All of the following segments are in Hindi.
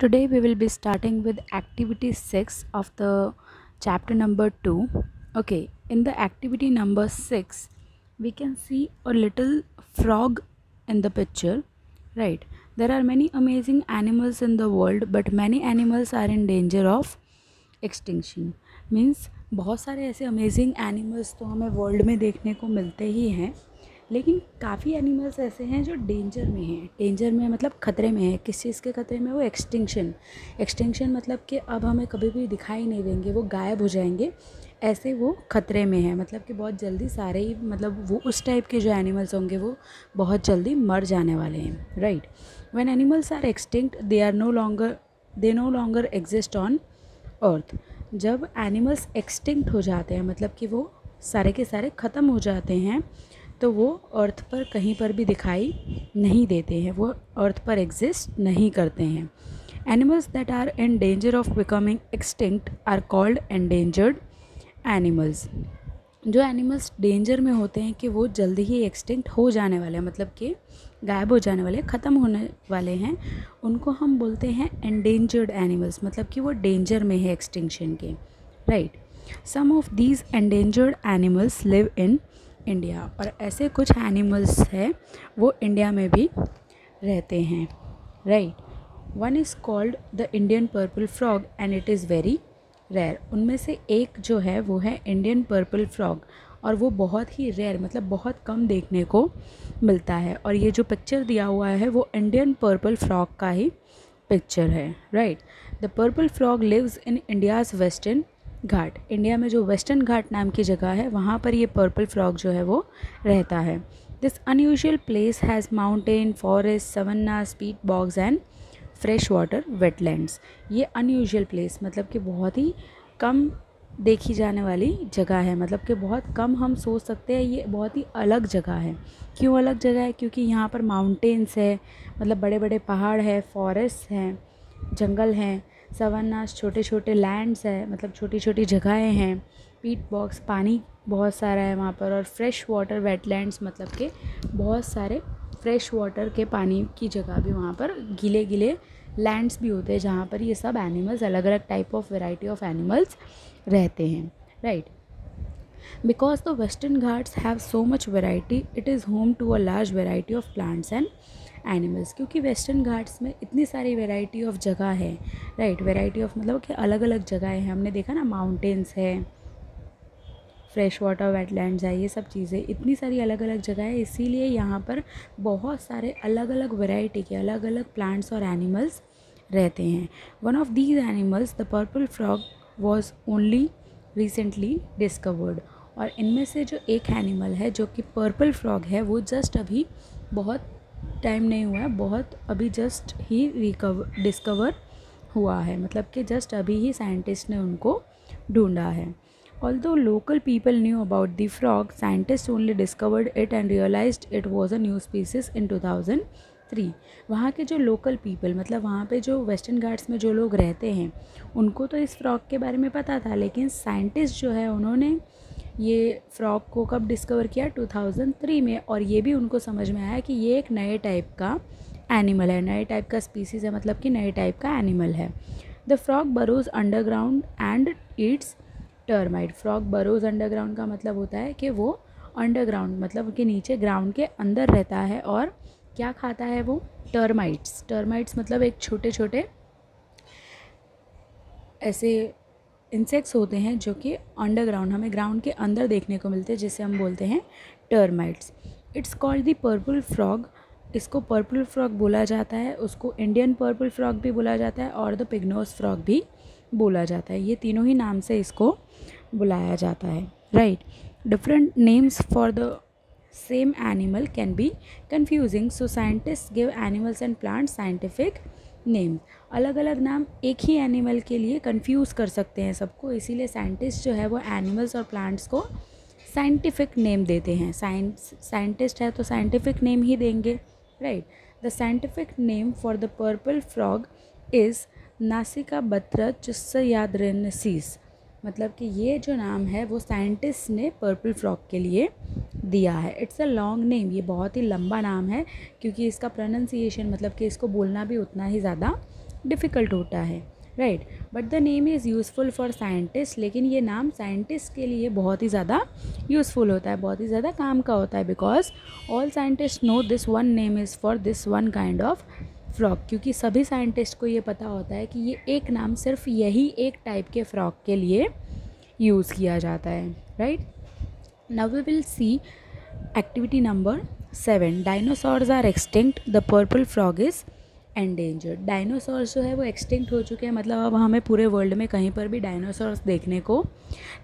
Today we will be starting with activity 6 of the chapter number 2. Okay, in the activity number 6, we can see a little frog in the picture, right? There are many amazing animals in the world, but many animals are in danger of extinction. Means बहुत सारे ऐसे अमेजिंग एनिमल्स तो हमें वर्ल्ड में देखने को मिलते ही हैं, लेकिन काफ़ी एनिमल्स ऐसे हैं जो डेंजर में हैं। डेंजर में मतलब ख़तरे में है। किस चीज़ के ख़तरे में? वो एक्सटिंक्शन। एक्सटिंक्शन मतलब कि अब हमें कभी भी दिखाई नहीं देंगे, वो गायब हो जाएंगे, ऐसे वो ख़तरे में है। मतलब कि बहुत जल्दी सारे ही मतलब वो उस टाइप के जो एनिमल्स होंगे वो बहुत जल्दी मर जाने वाले हैं, right. When animals are extinct they no longer exist on earth. जब एनिमल्स एक्सटिंक्ट हो जाते हैं मतलब कि वो सारे के सारे ख़त्म हो जाते हैं, तो वो अर्थ पर कहीं पर भी दिखाई नहीं देते हैं, वो अर्थ पर एग्जिस्ट नहीं करते हैं। Animals that are in danger of becoming extinct are called endangered animals. जो एनिमल्स डेंजर में होते हैं कि वो जल्दी ही एक्सटिंक्ट हो जाने वाले हैं, मतलब कि गायब हो जाने वाले, ख़त्म होने वाले हैं, उनको हम बोलते हैं एंडेंजर्ड एनिमल्स। मतलब कि वो डेंजर में है एक्सटिंक्शन के, right. Some of these endangered animals live in India. और ऐसे कुछ एनिमल्स हैं वो इंडिया में भी रहते हैं, right. One is called the Indian purple frog and it is very rare. उनमें से एक जो है वो है इंडियन पर्पल फ्रॉग, और वो बहुत ही रेयर मतलब बहुत कम देखने को मिलता है। और ये जो पिक्चर दिया हुआ है वो इंडियन पर्पल फ्रॉग का ही पिक्चर है, right. The purple frog lives in India's Western Ghat. India में जो वेस्टर्न घाट नाम की जगह है वहाँ पर ये पर्पल फ्रॉग जो है वो रहता है। This unusual place has mountain, forest, savanna, peat bogs and fresh water wetlands. ये अनयूजुअल प्लेस मतलब कि बहुत ही कम देखी जाने वाली जगह है। मतलब कि बहुत कम हम सोच सकते हैं ये बहुत ही अलग जगह है। क्यों अलग जगह है? क्योंकि यहाँ पर माउंटेन्स है, मतलब बड़े बड़े पहाड़ है, फॉरेस्ट हैं, जंगल हैं, सवन्नास छोटे छोटे लैंड्स है, मतलब छोटी छोटी जगहें हैं, पीट बॉक्स पानी बहुत सारा है वहाँ पर, और फ्रेश वाटर वेटलैंड्स मतलब कि बहुत सारे फ्रेश वाटर के पानी की जगह भी वहाँ पर, गीले गीले लैंड्स भी होते हैं जहाँ पर ये सब एनिमल्स, अलग अलग type of variety of animals रहते हैं, right. Because the Western Ghats have so much variety, it is home to a large variety of plants and animals. क्योंकि वेस्टर्न घाट्स में इतनी सारी वेराइटी ऑफ जगह है, राइट। वेराइटी ऑफ मतलब कि अलग अलग जगहें हैं, हमने देखा ना, माउंटेन्स है, फ्रेश वाटर वेटलैंड्स है, ये सब चीज़ें, इतनी सारी अलग अलग जगह है, इसीलिए यहाँ पर बहुत सारे अलग अलग वेराइटी के अलग अलग प्लांट्स और एनिमल्स रहते हैं। One of these animals the purple frog was only recently discovered. और इनमें से जो एक एनिमल है जो कि पर्पल फ्रॉग है वो जस्ट अभी, बहुत टाइम नहीं हुआ है, बहुत अभी जस्ट ही डिस्कवर हुआ है, मतलब कि जस्ट अभी ही साइंटिस्ट ने उनको ढूंढा है। Although local people knew about the frog, scientists only discovered it and realized it was a new species in 2003. वहाँ के जो लोकल पीपल मतलब वहाँ पे जो वेस्टर्न घाट्स में जो लोग रहते हैं उनको तो इस फ्रॉग के बारे में पता था, लेकिन साइंटिस्ट जो है उन्होंने ये फ्रॉग को कब डिस्कवर किया? 2003 में। और ये भी उनको समझ में आया कि ये एक नए टाइप का एनिमल है, नए टाइप का स्पीसीज़ है, मतलब कि नए टाइप का एनिमल है। The frog burrows underground and eats termite. Frog burrows underground का मतलब होता है कि वो अंडरग्राउंड मतलब कि नीचे ग्राउंड के अंदर रहता है, और क्या खाता है वो? टर्माइट्स। टर्माइट्स मतलब एक छोटे छोटे ऐसे इंसेक्ट्स होते हैं जो कि अंडरग्राउंड, हमें ग्राउंड के अंदर देखने को मिलते हैं, जिसे हम बोलते हैं termites. It's called the purple frog. इसको पर्पल फ्रॉग बोला जाता है, उसको इंडियन पर्पल फ्रॉग भी बोला जाता है, और द पिग्नोस फ्रॉग भी बोला जाता है। ये तीनों ही नाम से इसको बुलाया जाता है, right. Different names for the same animal can be confusing, so scientist give animals and plants scientific name. अलग अलग नाम एक ही एनिमल के लिए कंफ्यूज कर सकते हैं सबको, इसीलिए साइंटिस्ट जो है वो एनिमल्स और प्लांट्स को साइंटिफिक नेम देते हैं। साइंटिस्ट है तो साइंटिफिक नेम ही देंगे, right. The scientific name for the purple frog is नासिका बत्रा चुस्सयाद्रेनसीस। मतलब कि ये जो नाम है वो साइंटिस्ट ने पर्पल फ्रॉग के लिए दिया है। इट्स अ लॉन्ग नेम, ये बहुत ही लंबा नाम है, क्योंकि इसका प्रोनाउंसिएशन मतलब कि इसको बोलना भी उतना ही ज़्यादा डिफ़िकल्ट होता है, right. But the name is useful for scientist, लेकिन ये नाम साइंटिस्ट के लिए बहुत ही ज़्यादा यूज़फुल होता है, बहुत ही ज़्यादा काम का होता है, because all scientist know this one name is for this one kind of frog, क्योंकि सभी साइंटिस्ट को ये पता होता है कि ये एक नाम सिर्फ यही एक टाइप के फ्रॉग के लिए यूज़ किया जाता है, right. Now we will see activity number 7, dinosaurs are extinct, the purple frog is endangered. Dinosaurs जो है वो एक्सटिंक्ट हो चुके हैं, मतलब अब हमें पूरे वर्ल्ड में कहीं पर भी डायनासोर्स देखने को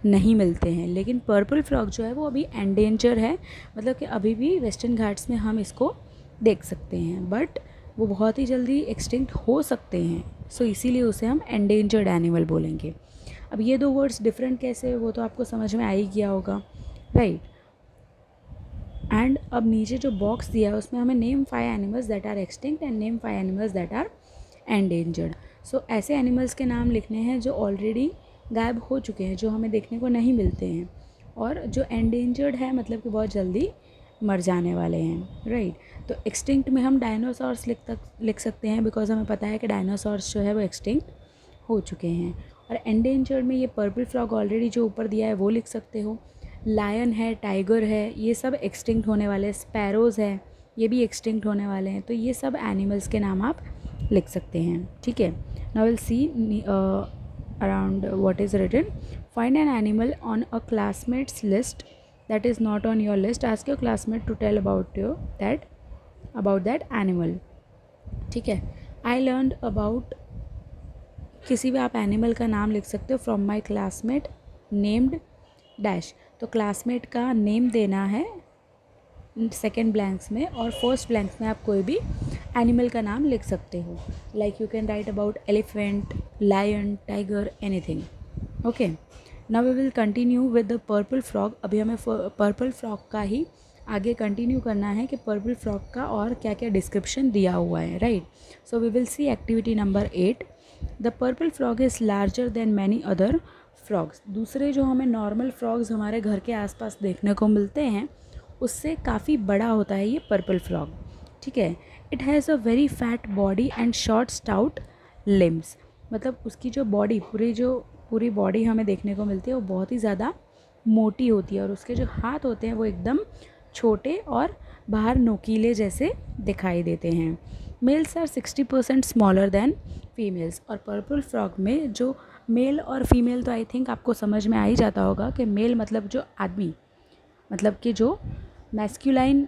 नहीं मिलते हैं, लेकिन पर्पल फ्रॉग जो है वो अभी एंडेंजर है, मतलब कि अभी भी वेस्टर्न घाट्स में हम इसको देख सकते हैं, बट वो बहुत ही जल्दी एक्सटिंक्ट हो सकते हैं, सो इसीलिए उसे हम एंडेंजर्ड एनिमल बोलेंगे। अब ये दो वर्ड्स डिफरेंट कैसे, वो तो आपको समझ में आ ही गया होगा, राइट। एंड अब नीचे जो बॉक्स दिया है उसमें हमें name 5 animals that are extinct and name 5 animals that are endangered. So ऐसे एनिमल्स के नाम लिखने हैं जो ऑलरेडी गायब हो चुके हैं, जो हमें देखने को नहीं मिलते हैं, और जो एंडेंजर्ड है मतलब कि बहुत जल्दी मर जाने वाले हैं, राइट। तो एक्सटिंक्ट में हम डायनासोर्स लिख सकते हैं, बिकॉज हमें पता है कि डायनासोर्स जो है वो एक्सटिंक्ट हो चुके हैं। और एंडेंजर्ड में ये पर्पल फ्रॉग ऑलरेडी जो ऊपर दिया है वो लिख सकते हो। लायन है, टाइगर है, ये सब एक्सटिंक्ट होने वाले हैं। स्पैरोज़ है, ये भी एक्सटिंक्ट होने वाले हैं, तो ये सब एनिमल्स के नाम आप लिख सकते हैं, ठीक है। Now will see around what is written, find an animal on a classmates list that is not on your list, ask your classmate to tell about that animal, ठीक है। I learned about, किसी भी आप एनिमल का नाम लिख सकते हो, from my classmate named dash, तो क्लासमेट का नेम देना है सेकेंड ब्लैंक्स में, और फर्स्ट ब्लैंक्स में आप कोई भी एनिमल का नाम लिख सकते हो, like you can write about elephant, lion, tiger, anything, okay. Now we will continue with the purple frog. अभी हमें पर्पल फ्रॉग का ही आगे कंटिन्यू करना है कि पर्पल फ्रॉग का और क्या क्या डिस्क्रिप्शन दिया हुआ है, right. So we will see activity number 8, the purple frog is larger than many other frogs. दूसरे जो हमें नॉर्मल फ्रॉग्स हमारे घर के आसपास देखने को मिलते हैं उससे काफ़ी बड़ा होता है ये पर्पल फ्रॉग, ठीक है। It has a very fat body and short stout limbs, मतलब उसकी जो बॉडी पूरी बॉडी हमें देखने को मिलती है वो बहुत ही ज़्यादा मोटी होती है, और उसके जो हाथ होते हैं वो एकदम छोटे और बाहर नोकीले जैसे दिखाई देते हैं। Males are 60% smaller than females, और पर्पल फ्रॉग में जो मेल और फीमेल, तो आई थिंक आपको समझ में आ ही जाता होगा कि मेल मतलब जो आदमी, मतलब कि जो मैस्कुलाइन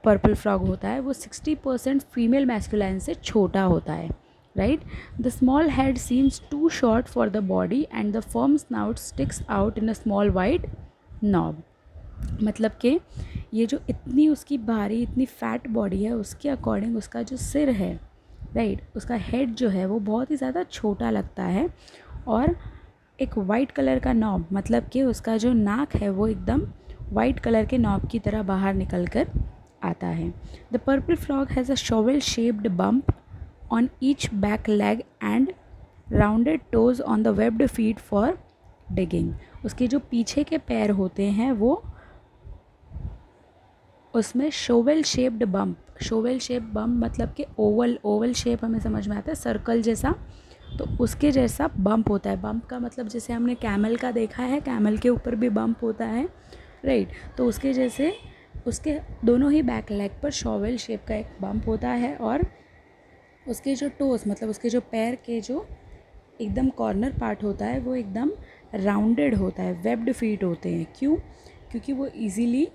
पर्पल फ्रॉग होता है वो 60% फीमेल मैस्कुलाइन से छोटा होता है, right. The small head seems too short for the body and the firm snout sticks out in a small wide knob, मतलब कि ये जो इतनी उसकी भारी, इतनी फैट बॉडी है, उसके अकॉर्डिंग उसका जो सिर है, राइट, उसका हेड जो है वो बहुत ही ज़्यादा छोटा लगता है, और एक वाइट कलर का नॉब, मतलब कि उसका जो नाक है वो एकदम वाइट कलर के नॉब की तरह बाहर निकल कर आता है। The purple frog has a shovel shaped bump on each back leg and rounded toes on the webbed feet for digging. उसके जो पीछे के पैर होते हैं वो उसमें शोवेल शेप्ड बम्प मतलब कि ओवल शेप हमें समझ में आता है, सर्कल जैसा, तो उसके जैसा बम्प होता है। बम्प का मतलब जैसे हमने कैमल का देखा है, कैमल के ऊपर भी बम्प होता है, राइट, तो उसके जैसे उसके दोनों ही बैक लेग पर शॉवेल शेप का एक बम्प होता है, और उसके जो टोस मतलब उसके जो पैर के जो एकदम कॉर्नर पार्ट होता है वो एकदम राउंडेड होता है, वेब्ड फीट होते हैं। क्यों? क्योंकि वो इजीली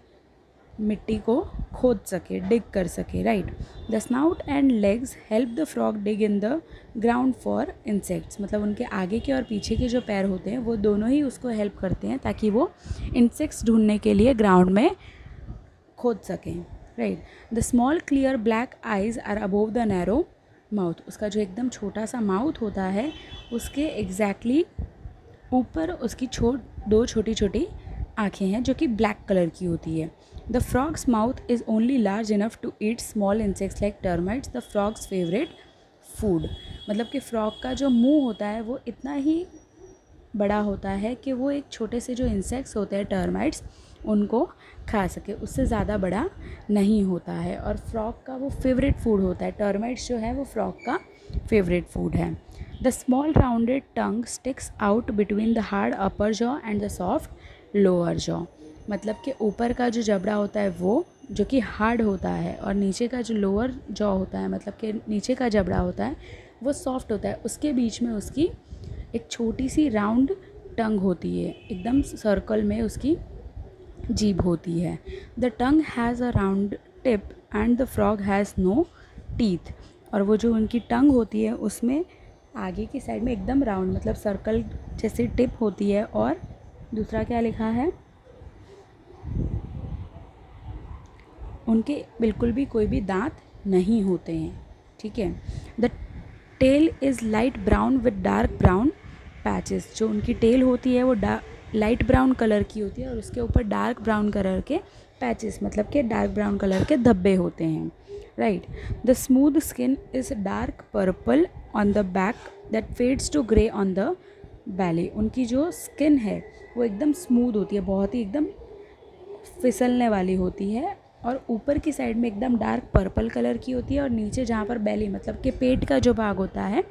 मिट्टी को खोद सके, डिग कर सके, right. The snout and legs help the frog dig in the ground for insects, मतलब उनके आगे के और पीछे के जो पैर होते हैं वो दोनों ही उसको हेल्प करते हैं ताकि वो इंसेक्ट्स ढूंढने के लिए ग्राउंड में खोद सकें, right. The small clear black eyes are above the narrow mouth, उसका जो एकदम छोटा सा माउथ होता है उसके एग्जैक्टली ऊपर उसकी दो छोटी छोटी आँखें हैं जो कि ब्लैक कलर की होती है। The frog's mouth is only large enough to eat small insects like termites, the frog's favourite food, मतलब कि फ्रॉग का जो मुंह होता है वो इतना ही बड़ा होता है कि वो एक छोटे से जो इंसेक्ट्स होते हैं टर्माइट्स उनको खा सके, उससे ज़्यादा बड़ा नहीं होता है। और फ्रॉग का वो फेवरेट फूड होता है, टर्माइट्स जो है वो फ्रॉग का फेवरेट फूड है। The small rounded tongue sticks out between the hard upper jaw and the soft lower jaw. मतलब कि ऊपर का जो जबड़ा होता है वो जो कि हार्ड होता है, और नीचे का जो लोअर जॉ होता है मतलब कि नीचे का जबड़ा होता है वो सॉफ्ट होता है। उसके बीच में उसकी एक छोटी सी राउंड टंग होती है, एकदम सर्कल में उसकी जीभ होती है। The tongue has a round tip and the frog has no teeth. और वो जो उनकी टंग होती है उसमें आगे की साइड में एकदम राउंड मतलब सर्कल जैसी टिप होती है। और दूसरा क्या लिखा है, उनके बिल्कुल भी कोई भी दांत नहीं होते हैं। ठीक है। The tail is light brown with dark brown patches. जो उनकी टेल होती है वो लाइट ब्राउन कलर की होती है और उसके ऊपर डार्क ब्राउन कलर के पैचेस मतलब कि डार्क ब्राउन कलर के धब्बे होते हैं। Right. The smooth skin is dark purple on the back that fades to grey on the belly. उनकी जो स्किन है वो एकदम स्मूथ होती है, बहुत ही एकदम फिसलने वाली होती है, और ऊपर की साइड में एकदम डार्क पर्पल कलर की होती है, और नीचे जहाँ पर बेली मतलब कि पेट का जो भाग होता है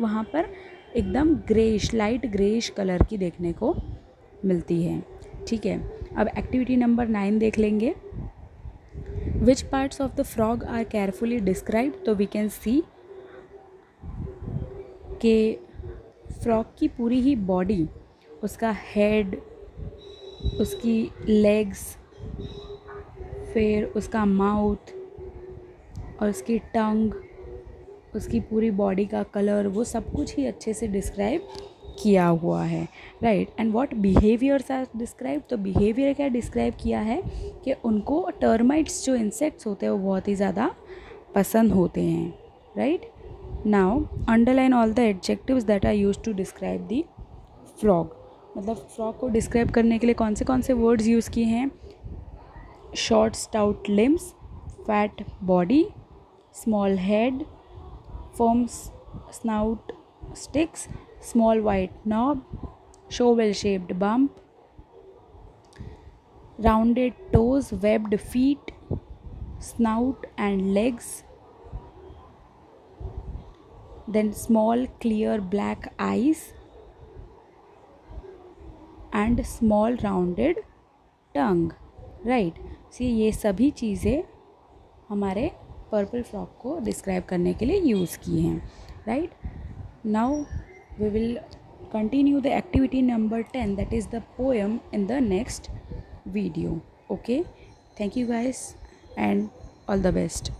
वहाँ पर एकदम ग्रेइश लाइट ग्रेइश कलर की देखने को मिलती है। ठीक है। अब एक्टिविटी नंबर 9 देख लेंगे। Which parts of the frog are carefully describe. तो वी कैन सी कि फ्रॉग की पूरी ही बॉडी, उसका हेड, उसकी लेग्स, फिर उसका माउथ और उसकी टंग, उसकी पूरी बॉडी का कलर, वो सब कुछ ही अच्छे से डिस्क्राइब किया हुआ है। Right. And what behaviours are describe. तो बिहेवियर क्या डिस्क्राइब किया है कि उनको टर्माइट्स जो इंसेक्ट्स होते हैं वो बहुत ही ज़्यादा पसंद होते हैं। Right. Now underline all the adjectives that are used to describe the frog. मतलब फ्रॉग को डिस्क्राइब करने के लिए कौन से वर्ड्स यूज़ किए हैं। Short stout limbs, fat body, small head, firm snout sticks, small white knob, shovel-shaped bump, rounded toes, webbed feet, snout and legs, then small clear black eyes and small rounded tongue. Right. So ये सभी चीज़ें हमारे पर्पल फ्रॉग को डिस्क्राइब करने के लिए यूज़ किए हैं। Right. Now we will continue the activity number 10 that is the poem in the next video. Okay, thank you guys and all the best.